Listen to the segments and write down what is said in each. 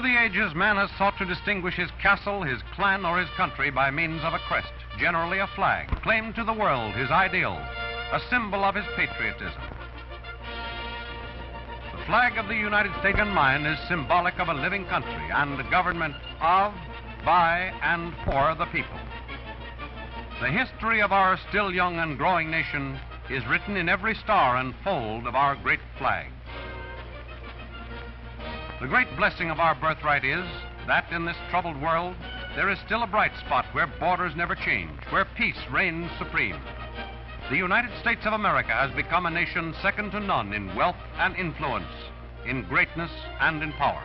Through the ages, man has sought to distinguish his castle, his clan, or his country by means of a crest, generally a flag, claimed to the world his ideal, a symbol of his patriotism. The flag of the United States in mine is symbolic of a living country and a government of, by, and for the people. The history of our still young and growing nation is written in every star and fold of our great flag. The great blessing of our birthright is that in this troubled world, there is still a bright spot where borders never change, where peace reigns supreme. The United States of America has become a nation second to none in wealth and influence, in greatness and in power.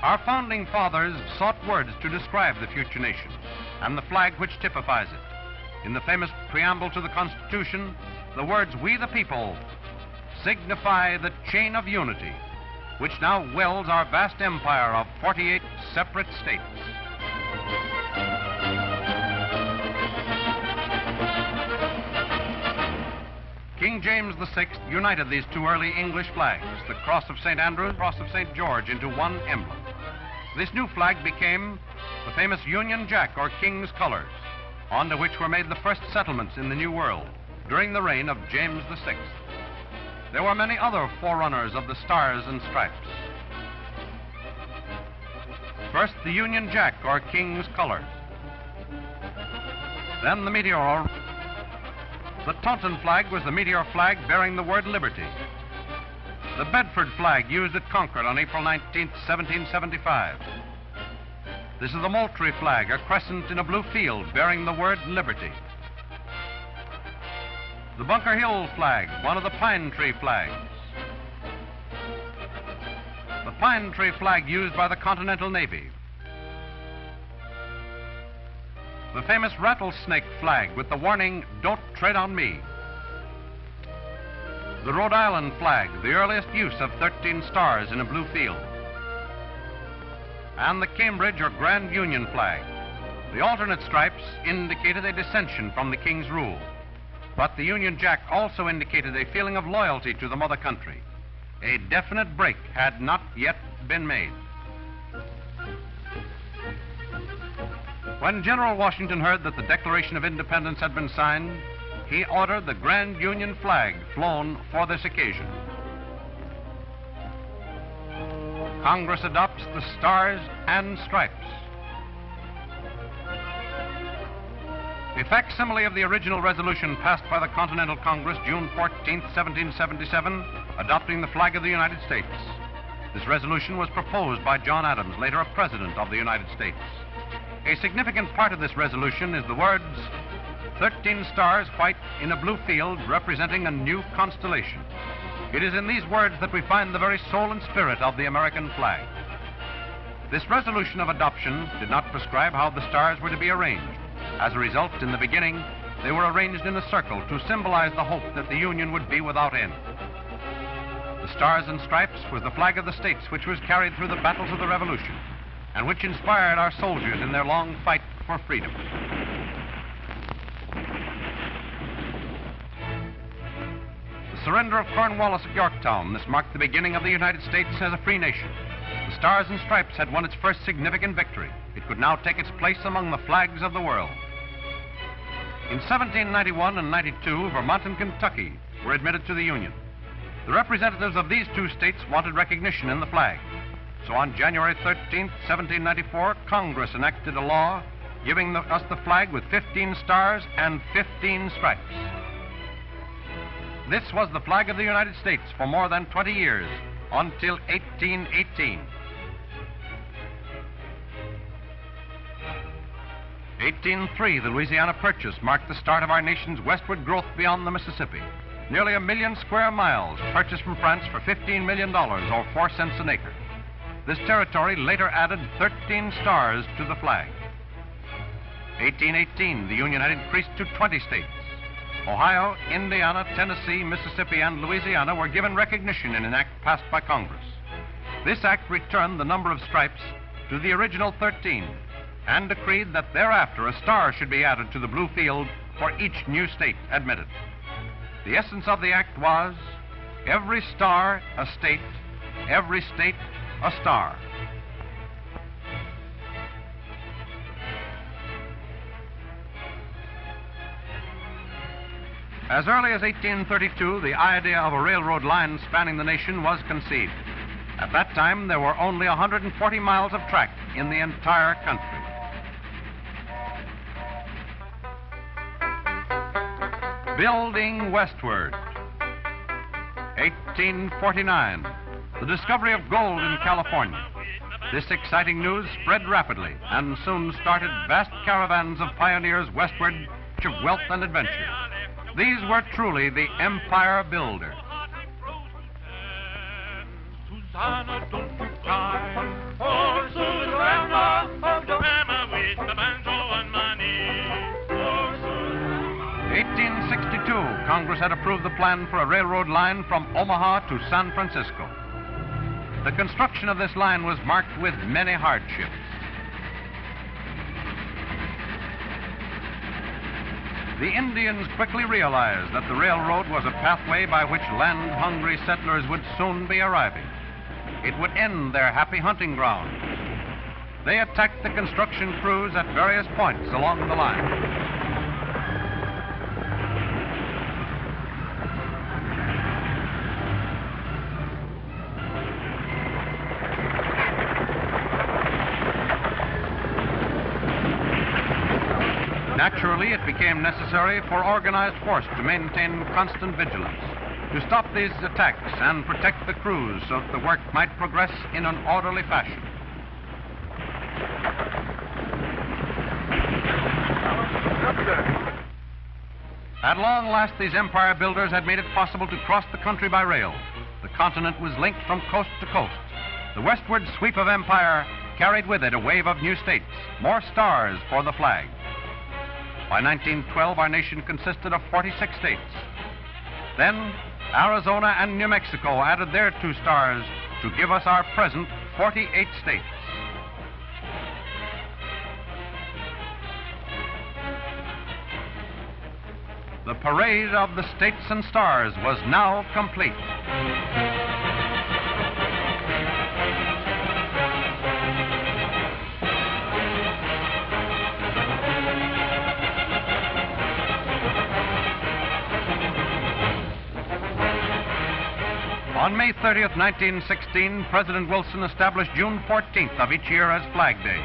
Our founding fathers sought words to describe the future nation and the flag which typifies it. In the famous preamble to the Constitution, the words, "We the people," signify the chain of unity which now welds our vast empire of 48 separate states. King James VI united these two early English flags, the Cross of St. Andrew and Cross of St. George, into one emblem. This new flag became the famous Union Jack, or King's colors, onto which were made the first settlements in the New World during the reign of James VI. There were many other forerunners of the Stars and Stripes. First, the Union Jack, or King's colors. Then the Meteor. The Taunton flag was the meteor flag bearing the word liberty. The Bedford flag used at Concord on April 19, 1775. This is the Moultrie flag, a crescent in a blue field bearing the word liberty. The Bunker Hill flag, one of the Pine Tree flags. The Pine Tree flag used by the Continental Navy. The famous Rattlesnake flag with the warning, "Don't tread on me." The Rhode Island flag, the earliest use of 13 stars in a blue field. And the Cambridge or Grand Union flag. The alternate stripes indicated a dissension from the King's rule. But the Union Jack also indicated a feeling of loyalty to the mother country. A definite break had not yet been made. When General Washington heard that the Declaration of Independence had been signed, he ordered the Grand Union flag flown for this occasion. Congress adopts the Stars and Stripes. A facsimile of the original resolution passed by the Continental Congress June 14, 1777, adopting the flag of the United States. This resolution was proposed by John Adams, later a President of the United States. A significant part of this resolution is the words, 13 stars white in a blue field representing a new constellation. It is in these words that we find the very soul and spirit of the American flag. This resolution of adoption did not prescribe how the stars were to be arranged. As a result, in the beginning, they were arranged in a circle to symbolize the hope that the Union would be without end. The Stars and Stripes was the flag of the states which was carried through the battles of the Revolution and which inspired our soldiers in their long fight for freedom. The surrender of Cornwallis at Yorktown, this marked the beginning of the United States as a free nation. The Stars and Stripes had won its first significant victory. It could now take its place among the flags of the world. In 1791 and 92, Vermont and Kentucky were admitted to the Union. The representatives of these two states wanted recognition in the flag. So on January 13, 1794, Congress enacted a law giving us the flag with 15 stars and 15 stripes. This was the flag of the United States for more than 20 years, until 1818. 1803, the Louisiana Purchase marked the start of our nation's westward growth beyond the Mississippi. Nearly 1 million square miles purchased from France for $15 million, or 4 cents an acre. This territory later added 13 stars to the flag. 1818, the Union had increased to 20 states. Ohio, Indiana, Tennessee, Mississippi, and Louisiana were given recognition in an act passed by Congress. This act returned the number of stripes to the original 13 and decreed that thereafter a star should be added to the blue field for each new state admitted. The essence of the act was every star a state, every state a star. As early as 1832, the idea of a railroad line spanning the nation was conceived. At that time, there were only 140 miles of track in the entire country. Building westward. 1849, the discovery of gold in California. This exciting news spread rapidly and soon started vast caravans of pioneers westward of wealth and adventure. These were truly the empire builders. Susanna, don't you cry. Oh, Susanna, oh, don't Mama with the banjo on my knee. Oh, Susanna. 1862, Congress had approved the plan for a railroad line from Omaha to San Francisco. The construction of this line was marked with many hardships. The Indians quickly realized that the railroad was a pathway by which land-hungry settlers would soon be arriving. It would end their happy hunting ground. They attacked the construction crews at various points along the line. Naturally, it became necessary for organized force to maintain constant vigilance, to stop these attacks and protect the crews so that the work might progress in an orderly fashion. At long last, these empire builders had made it possible to cross the country by rail. The continent was linked from coast to coast. The westward sweep of empire carried with it a wave of new states, more stars for the flag. By 1912, our nation consisted of 46 states. Then, Arizona and New Mexico added their 2 stars to give us our present 48 states. The parade of the states and stars was now complete. On May 30th, 1916, President Wilson established June 14th of each year as Flag Day,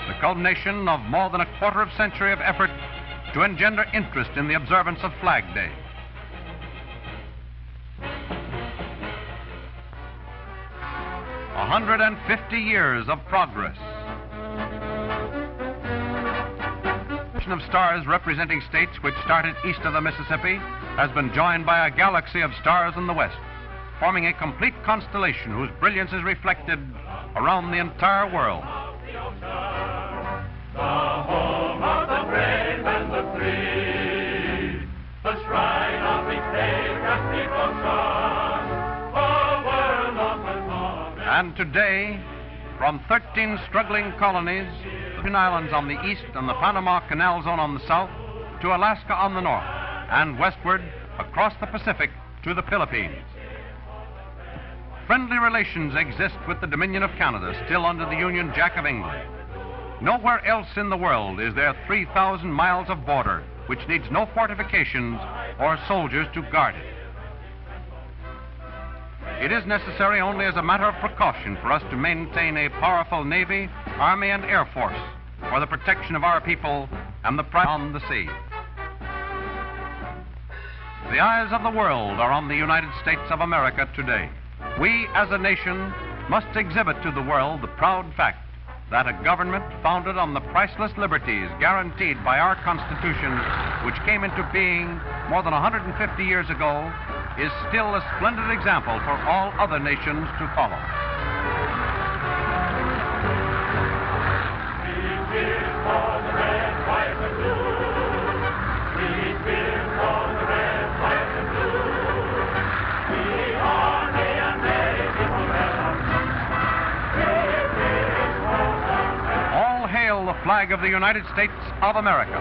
the culmination of more than a quarter of a century of effort to engender interest in the observance of Flag Day. A 150 years of progress. The of stars representing states which started east of the Mississippi has been joined by a galaxy of stars in the west, forming a complete constellation whose brilliance is reflected around the entire world. The home of the brave and the free, the shrine of the patriotic devotion, a world of the And today, from 13 struggling colonies, the islands on the east and the Panama Canal Zone on the south, to Alaska on the north, and westward across the Pacific to the Philippines. Friendly relations exist with the Dominion of Canada, still under the Union Jack of England. Nowhere else in the world is there 3,000 miles of border which needs no fortifications or soldiers to guard it. It is necessary only as a matter of precaution for us to maintain a powerful Navy, Army, and Air Force for the protection of our people and the pride on the sea. The eyes of the world are on the United States of America today. We, as a nation, must exhibit to the world the proud fact that a government founded on the priceless liberties guaranteed by our Constitution, which came into being more than 150 years ago, is still a splendid example for all other nations to follow. All hail the flag of the United States of America.